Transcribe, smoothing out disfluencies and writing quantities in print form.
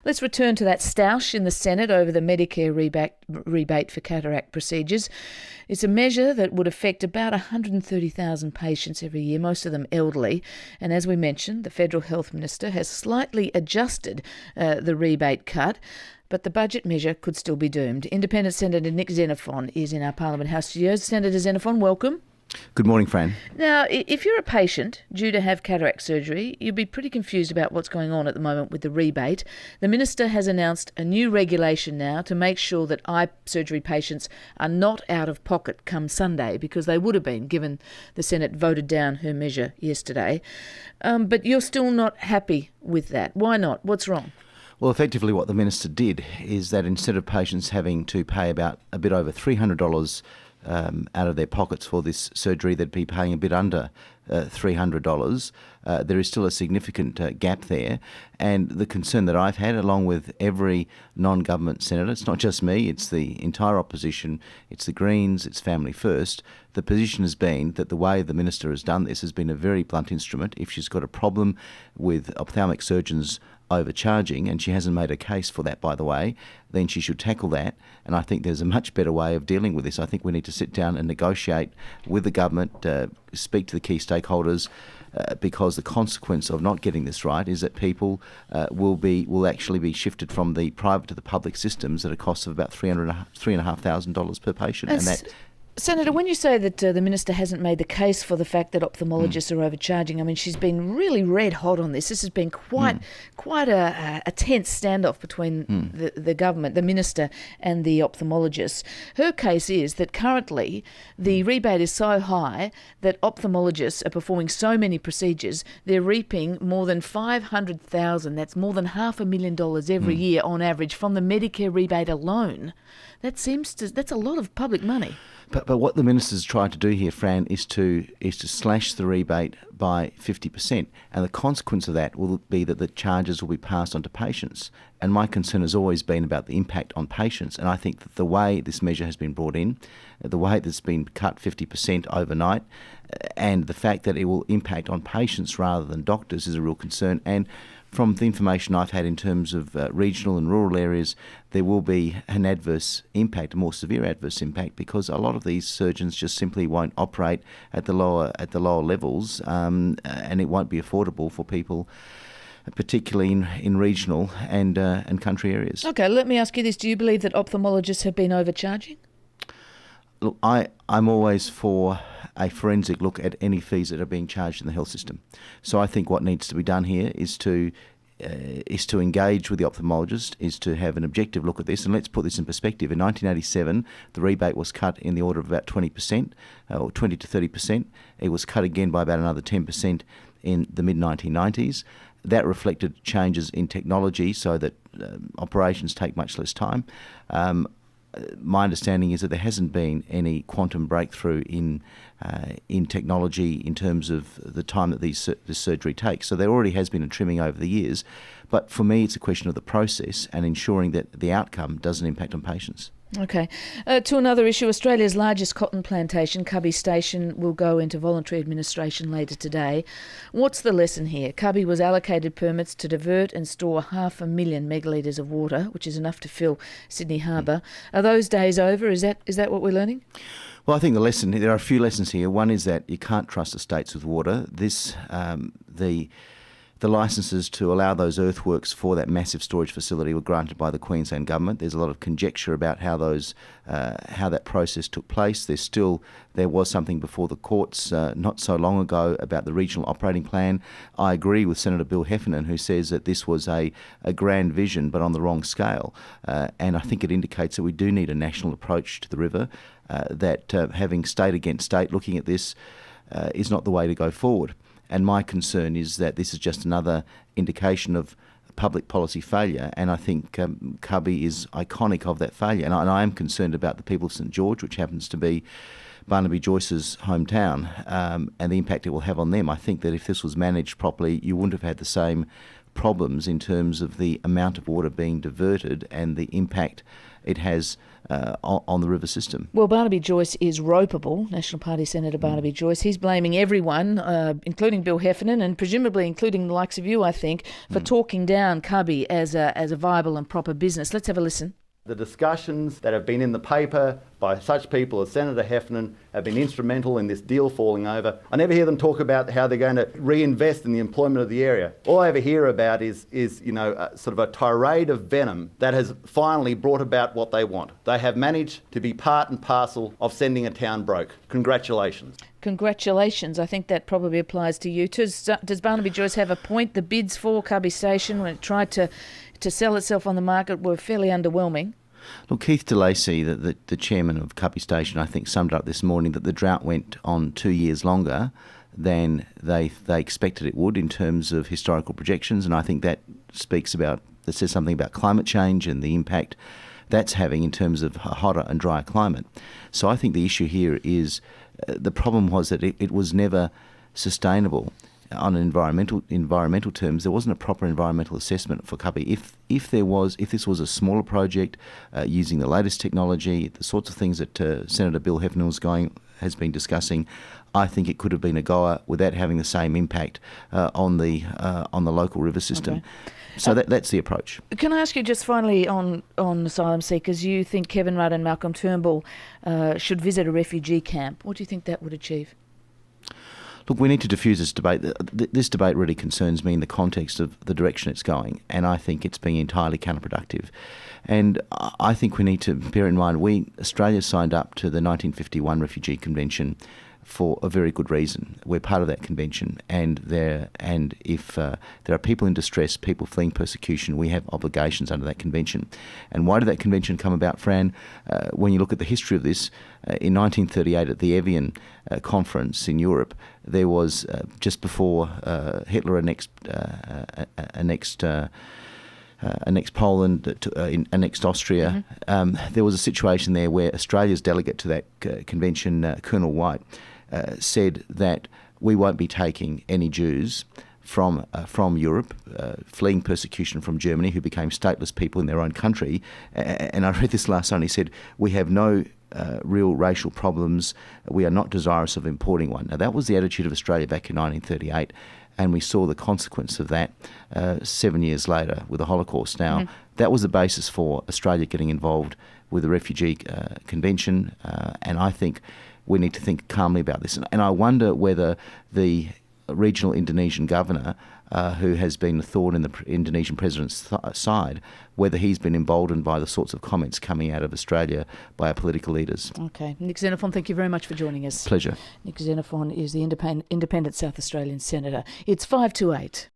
Let's return to that stoush in the Senate over the Medicare rebate for cataract procedures. It's a measure that would affect about 130,000 patients every year, most of them elderly. And as we mentioned, the Federal Health Minister has slightly adjusted the rebate cut, but the budget measure could still be doomed. Independent Senator Nick Xenophon is in our Parliament House studios. Senator Xenophon, welcome. Good morning, Fran. Now, if you're a patient due to have cataract surgery, you'd be pretty confused about what's going on at the moment with the rebate. The Minister has announced a new regulation now to make sure that eye surgery patients are not out of pocket come Sunday, because they would have been, given the Senate voted down her measure yesterday. But you're still not happy with that. Why not? What's wrong? Well, effectively what the Minister did is that instead of patients having to pay about a bit over $300 out of their pockets for this surgery, they'd be paying a bit under $300. There is still a significant gap there, and the concern that I've had, along with every non-government senator, it's not just me, it's the entire opposition, it's the Greens, it's Family First, the position has been that the way the Minister has done this has been a very blunt instrument. If she's got a problem with ophthalmic surgeons overcharging, and she hasn't made a case for that, by the way, then she should tackle that. And I think there's a much better way of dealing with this. I think we need to sit down and negotiate with the government, speak to the key stakeholders, because the consequence of not getting this right is that people will actually be shifted from the private to the public systems at a cost of about $3,500 per patient. And that. Senator, when you say that the Minister hasn't made the case for the fact that ophthalmologists are overcharging, I mean, she's been really red hot on this. This has been quite a tense standoff between the government, the Minister and the ophthalmologists. Her case is that currently the rebate is so high that ophthalmologists are performing so many procedures, they're reaping more than $500,000, that's more than $500,000 every year on average from the Medicare rebate alone. That's a lot of public money. But what the Minister's tried to do here, Fran, is to slash the rebate by 50%, and the consequence of that will be that the charges will be passed on to patients. And my concern has always been about the impact on patients, and I think that the way this measure has been brought in, the way that's been cut 50% overnight, and the fact that it will impact on patients rather than doctors is a real concern. And from the information I've had in terms of regional and rural areas, there will be an adverse impact, a more severe adverse impact, because a lot of these surgeons just simply won't operate at the lower levels, and it won't be affordable for people, particularly in regional and country areas. Okay, let me ask you this: do you believe that ophthalmologists have been overcharging? Look, I'm always for a forensic look at any fees that are being charged in the health system. So I think what needs to be done here is to engage with the ophthalmologist, is to have an objective look at this. And let's put this in perspective. In 1987, the rebate was cut in the order of about 20%, or 20 to 30%. It was cut again by about another 10% in the mid-1990s. That reflected changes in technology so that operations take much less time. My understanding is that there hasn't been any quantum breakthrough in technology in terms of the time that this surgery takes. So there already has been a trimming over the years. But for me, it's a question of the process and ensuring that the outcome doesn't impact on patients. Okay. To another issue, Australia's largest cotton plantation, Cubby Station, will go into voluntary administration later today. What's the lesson here? Cubby was allocated permits to divert and store 500,000 megalitres of water, which is enough to fill Sydney Harbour. Are those days over? Is that what we're learning? Well, I think there are a few lessons here. One is that you can't trust estates with water. The licences to allow those earthworks for that massive storage facility were granted by the Queensland government. There's a lot of conjecture about how that process took place. There was something before the courts not so long ago about the regional operating plan. I agree with Senator Bill Heffernan, who says that this was a grand vision but on the wrong scale. And I think it indicates that we do need a national approach to the river, that having state against state looking at this is not the way to go forward. And my concern is that this is just another indication of public policy failure, and I think Cubby is iconic of that failure. And I am concerned about the people of St George, which happens to be Barnaby Joyce's hometown, and the impact it will have on them. I think that if this was managed properly, you wouldn't have had the same problems in terms of the amount of water being diverted and the impact it has on the river system. Well, Barnaby Joyce is ropeable, National Party Senator Barnaby Joyce. He's blaming everyone, including Bill Heffernan and presumably including the likes of you, I think, for talking down Cubby as a viable and proper business. Let's have a listen. The discussions that have been in the paper by such people as Senator Heffernan have been instrumental in this deal falling over. I never hear them talk about how they're going to reinvest in the employment of the area. All I ever hear about is sort of a tirade of venom that has finally brought about what they want. They have managed to be part and parcel of sending a town broke. Congratulations. Congratulations. I think that probably applies to you. Does Barnaby Joyce have a point? The bids for Cubby Station, when it tried to sell itself on the market, were fairly underwhelming. Look, Keith DeLacy, the chairman of Cubby Station, I think summed up this morning that the drought went on 2 years longer than they expected it would in terms of historical projections, and I think that says something about climate change and the impact that's having in terms of a hotter and drier climate. So I think the issue here is the problem was that it was never sustainable on environmental terms. There wasn't a proper environmental assessment for Cubby. If this was a smaller project using the latest technology, the sorts of things that Senator Bill Heffernan has been discussing, I think it could have been a goer without having the same impact on the local river system. Okay. So that's the approach. Can I ask you just finally on asylum seekers? You think Kevin Rudd and Malcolm Turnbull should visit a refugee camp. What do you think that would achieve? Look, we need to diffuse this debate. This debate really concerns me in the context of the direction it's going, and I think it's being entirely counterproductive. And I think we need to bear in mind, Australia signed up to the 1951 Refugee Convention for a very good reason. We're part of that convention, and if there are people in distress, people fleeing persecution, we have obligations under that convention. And why did that convention come about, Fran? When you look at the history of this, in 1938 at the Evian conference in Europe, there was just before Hitler annexed Poland, annexed Austria. There was a situation there where Australia's delegate to that convention, Colonel White, said that we won't be taking any Jews from Europe, fleeing persecution from Germany, who became stateless people in their own country. And I read this last night, and he said, we have no real racial problems. We are not desirous of importing one. Now, that was the attitude of Australia back in 1938. And we saw the consequence of that 7 years later with the Holocaust. Now, that was the basis for Australia getting involved with the Refugee Convention, and I think we need to think calmly about this. And I wonder whether the regional Indonesian governor, who has been a thorn in the Indonesian president's side, whether he's been emboldened by the sorts of comments coming out of Australia by our political leaders. Okay. Nick Xenophon, thank you very much for joining us. Pleasure. Nick Xenophon is the independent South Australian Senator. It's 5 to 8.